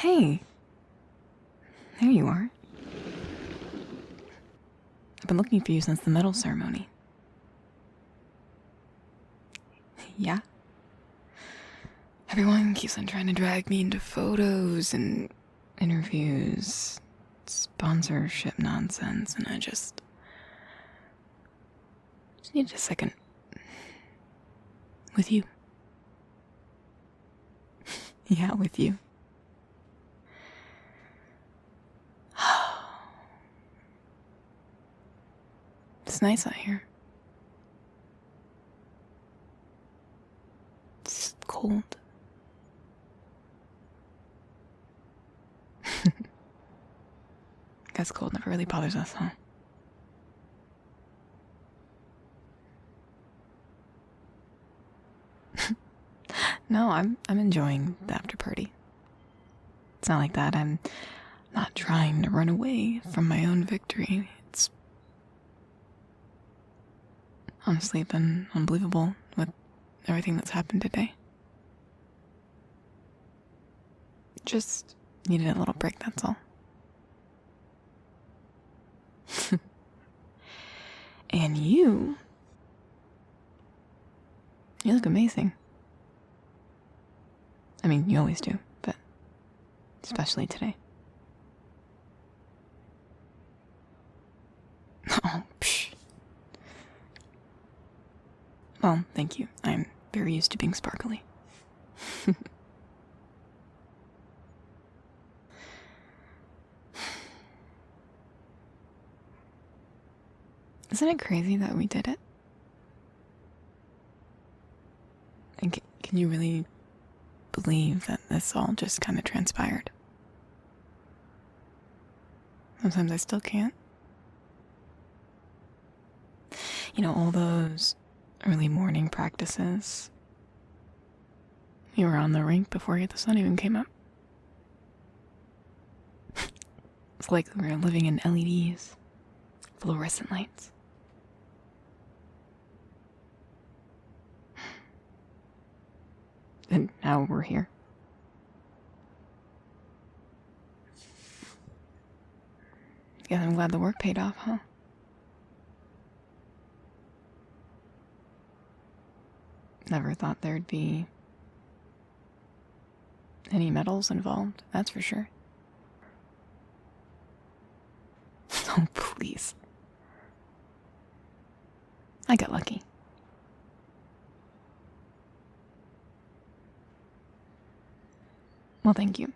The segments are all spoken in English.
Hey, there you are. I've been looking for you since the medal ceremony. Yeah? Everyone keeps on trying to drag me into photos and interviews, sponsorship nonsense, and I just needed a second with you. Yeah, with you. It's nice out here. It's cold. Guess cold never really bothers us, huh? No, I'm enjoying the after party. It's not like that. I'm not trying to run away from my own victory. It's honestly been unbelievable with everything that's happened today. Just needed a little break, that's all. And you look amazing. I mean, you always do, but especially today. Oh, psh. Well, thank you. I'm very used to being sparkly. Isn't it crazy that we did it? And can you really believe that this all just kind of transpired? Sometimes I still can't. You know, all those early morning practices. You were on the rink before the sun even came up. It's like we were living in LEDs, fluorescent lights. And now we're here. Yeah, I'm glad the work paid off, huh? Never thought there'd be any medals involved, that's for sure. Oh, please. I got lucky. Well, thank you.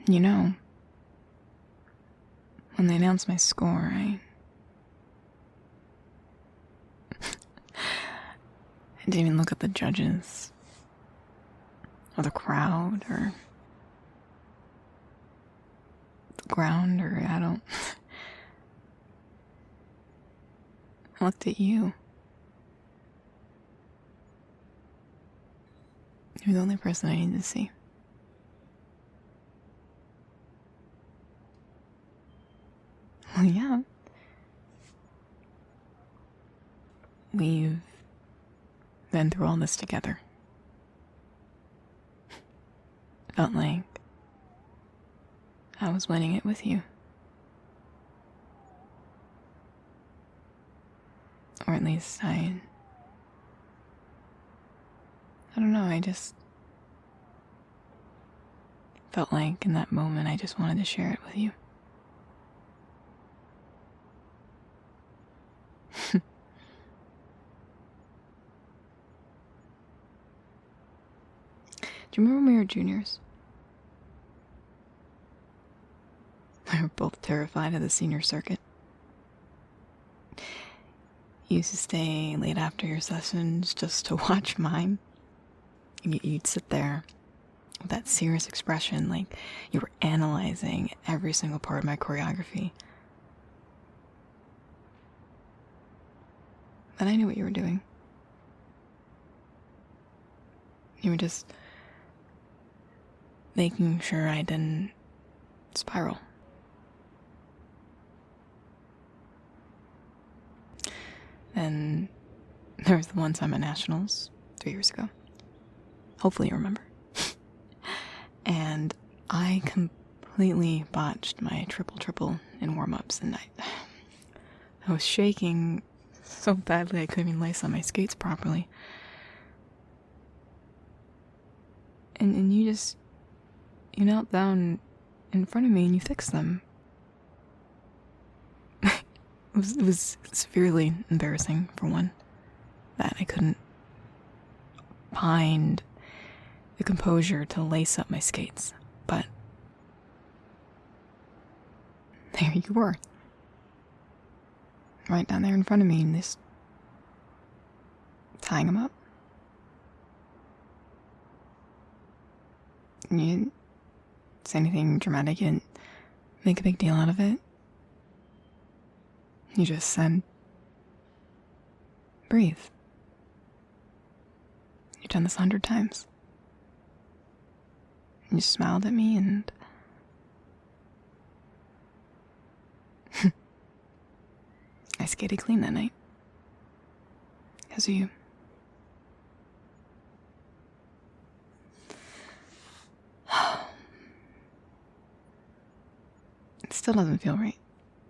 You know, when they announced my score, I didn't even look at the judges, or the crowd, or the ground, or I looked at you. You're the only person I need to see. Well, yeah. We've been through all this together. Felt like I was winning it with you. Or at least I don't know, I just felt like in that moment I just wanted to share it with you. Do you remember when we were juniors? We were both terrified of the senior circuit. You used to stay late after your sessions just to watch mine. And you'd sit there with that serious expression like you were analyzing every single part of my choreography. But I knew what you were doing. You were just making sure I didn't spiral. And there was the one time at Nationals 3 years ago. Hopefully you remember. And I completely botched my triple in warm-ups, and I was shaking so badly I couldn't even lace on my skates properly. And you knelt down in front of me and you fixed them. It was severely embarrassing, for one, that I couldn't find the composure to lace up my skates. But there you were, right down there in front of me, and just tying them up. And you didn't say anything dramatic, you didn't make a big deal out of it. You just said, breathe. You've done this 100 times. And you smiled at me, and I skated clean that night. Because of you. It still doesn't feel right.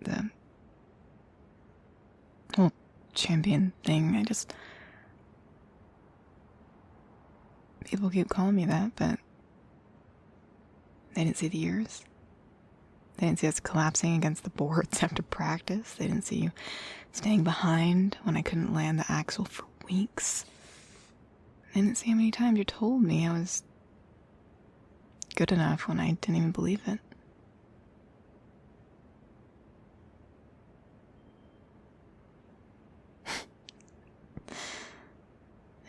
The whole champion thing, people keep calling me that, but they didn't see the years. They didn't see us collapsing against the boards after practice. They didn't see you staying behind when I couldn't land the axle for weeks. They didn't see how many times you told me I was good enough when I didn't even believe it.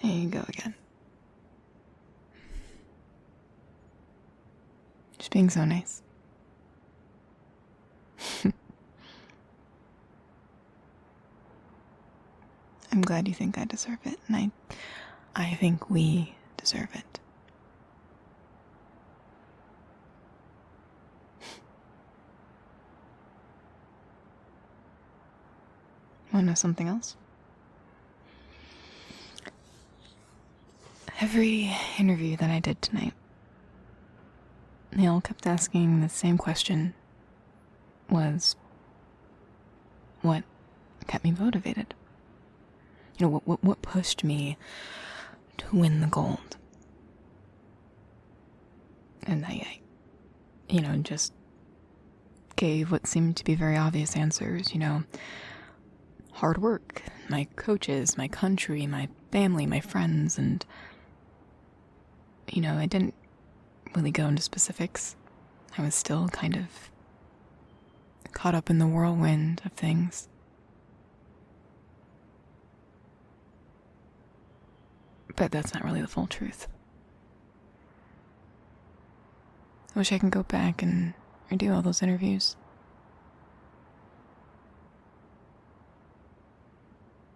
There you go again. Just being so nice. I'm glad you think I deserve it, and I think we deserve it. Want to know something else? Every interview that I did tonight, they all kept asking the same question, was what kept me motivated? You know, what pushed me to win the gold? And I just gave what seemed to be very obvious answers, hard work, my coaches, my country, my family, my friends, and I didn't really go into specifics. I was still kind of caught up in the whirlwind of things. But that's not really the full truth. I wish I could go back and redo all those interviews.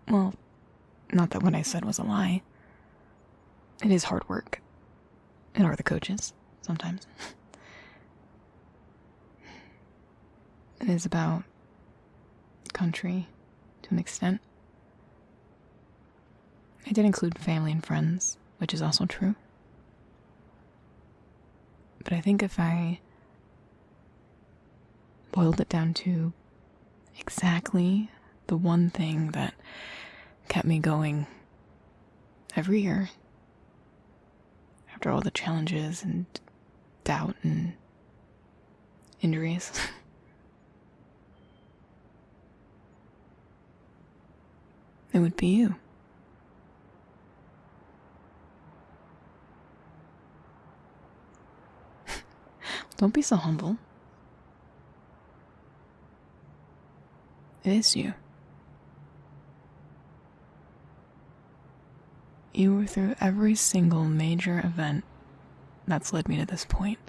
Well, not that what I said was a lie. It is hard work. And are the coaches, sometimes. It is about country, to an extent. I did include family and friends, which is also true. But I think if I boiled it down to exactly the one thing that kept me going every year, after all the challenges and doubt and injuries, it would be you. Don't be so humble. It is you. You were through every single major event that's led me to this point.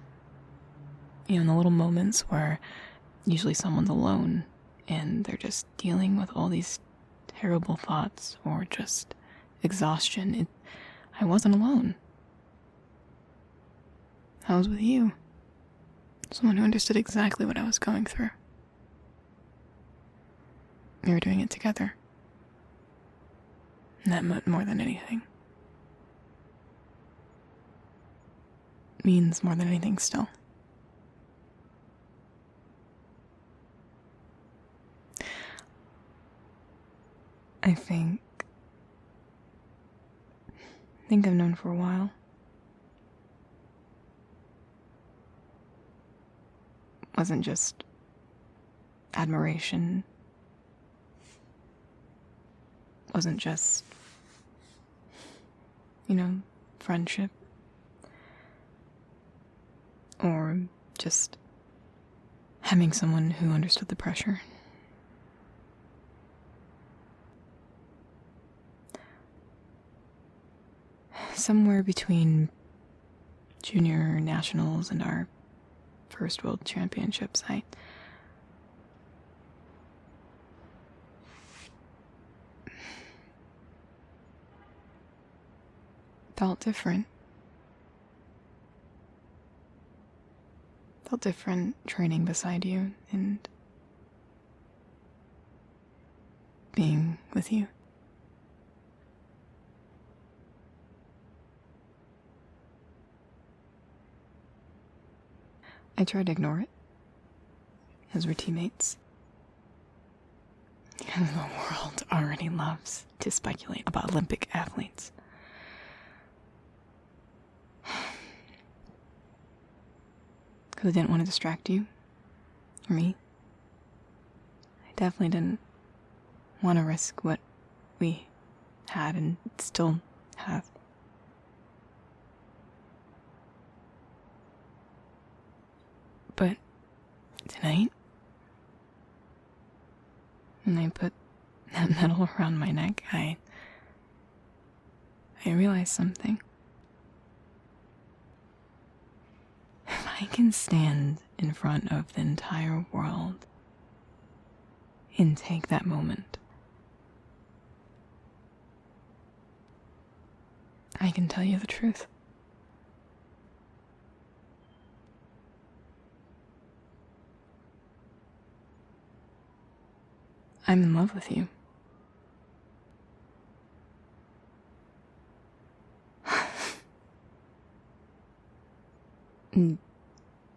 In the little moments where usually someone's alone and they're just dealing with all these terrible thoughts or just exhaustion. I wasn't alone. I was with you. Someone who understood exactly what I was going through. We were doing it together. And that meant more than anything. Means more than anything still. I think I've known for a while. Wasn't just admiration. Wasn't just, friendship. Or just having someone who understood the pressure. Somewhere between junior nationals and our first world championships, I felt different. Felt different training beside you and being with you. I tried to ignore it, as we're teammates. And the world already loves to speculate about Olympic athletes. Because I didn't want to distract you, or me. I definitely didn't want to risk what we had and still have. But tonight, when I put that medal around my neck, I realized something. If I can stand in front of the entire world and take that moment, I can tell you the truth. I'm in love with you. You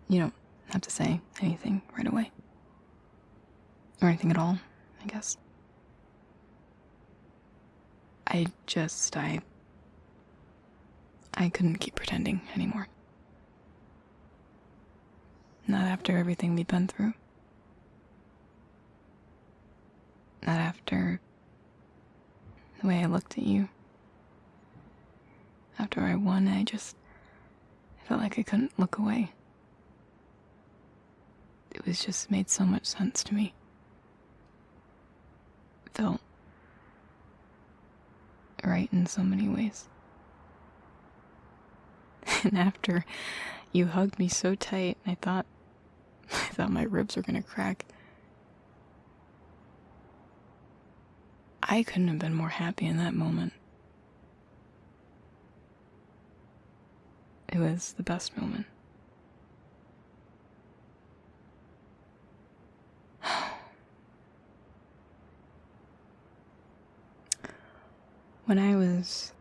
don't have to say anything right away. Or anything at all, I guess. I couldn't keep pretending anymore. Not after everything we'd been through. Not after the way I looked at you. After I won, I felt like I couldn't look away. It was just made so much sense to me. It felt right in so many ways. And after you hugged me so tight, I thought my ribs were gonna crack. I couldn't have been more happy in that moment. It was the best moment. When I was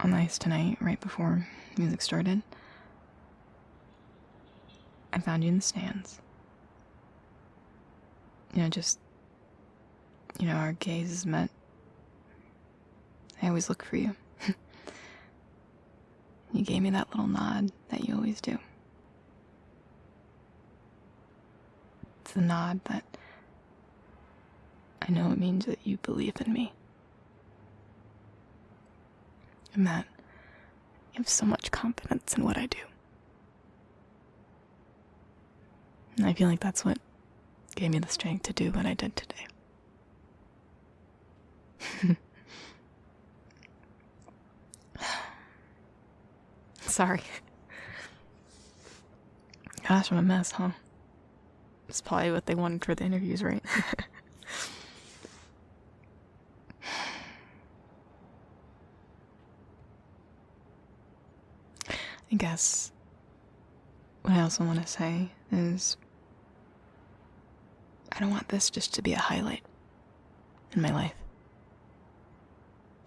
on the ice tonight, right before music started, I found you in the stands. Our gazes met. I always look for you. You gave me that little nod that you always do. It's the nod that I know it means that you believe in me. And that you have so much confidence in what I do. And I feel like that's what gave me the strength to do what I did today. Sorry. Gosh, I'm a mess, huh? It's probably what they wanted for the interviews, right? I guess what I also want to say is I don't want this just to be a highlight in my life.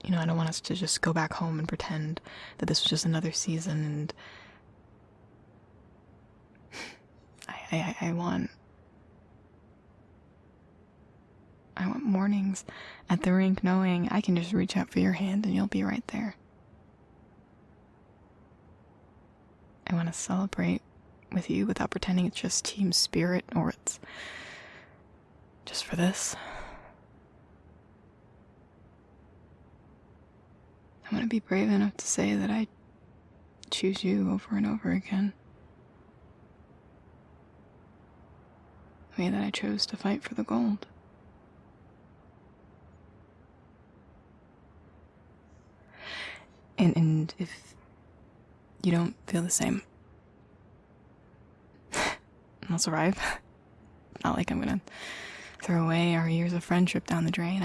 I don't want us to just go back home and pretend that this was just another season, and I want mornings at the rink knowing I can just reach out for your hand and you'll be right there. I want to celebrate with you without pretending it's just team spirit or it's just for this. I want to be brave enough to say that I choose you over and over again. The way that I chose to fight for the gold. And if you don't feel the same, I'll survive. Not like I'm gonna throw away our years of friendship down the drain.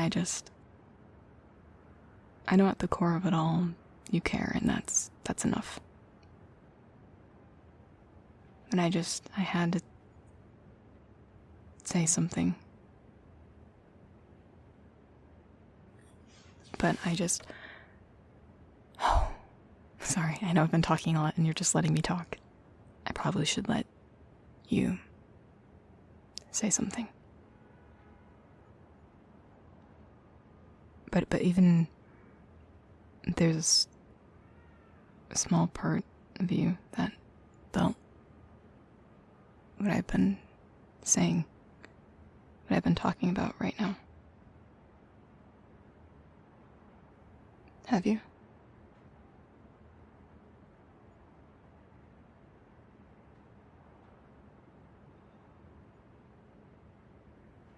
I know at the core of it all, you care, and that's enough. And I had to say something. But oh, sorry, I know I've been talking a lot and you're just letting me talk. I probably should let you say something. But even there's a small part of you that felt what I've been saying, what I've been talking about right now. Have you?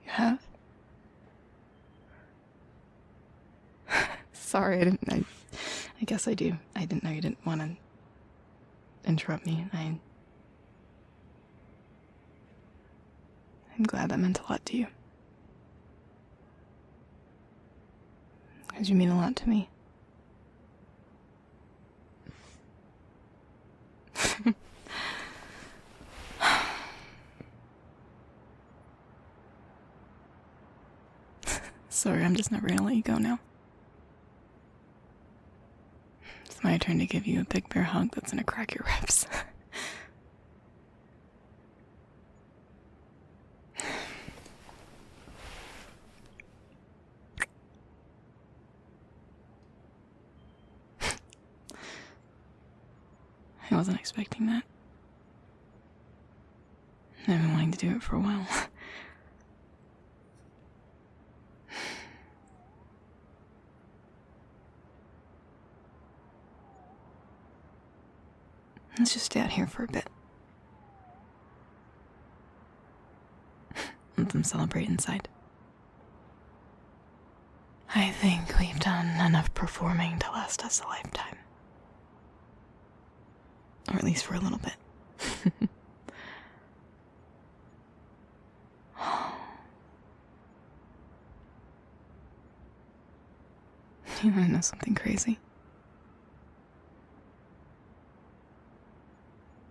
You have? Sorry, I guess I do. I didn't know you didn't want to interrupt me. I'm glad that meant a lot to you. Because you mean a lot to me. Sorry, I'm just never gonna let you go now. It's my turn to give you a big bear hug that's gonna crack your ribs. I wasn't expecting that. I've been wanting to do it for a while. Let's just stay out here for a bit. Let them celebrate inside. I think we've done enough performing to last us a lifetime. Or at least for a little bit. You want to know something crazy?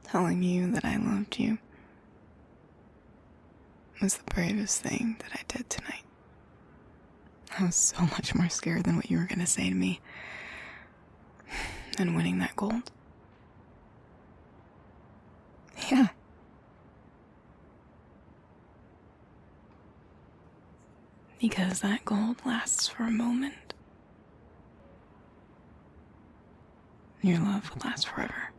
Telling you that I loved you was the bravest thing that I did tonight. I was so much more scared than what you were going to say to me than winning that gold. Yeah. Because that gold lasts for a moment. Your love will last forever.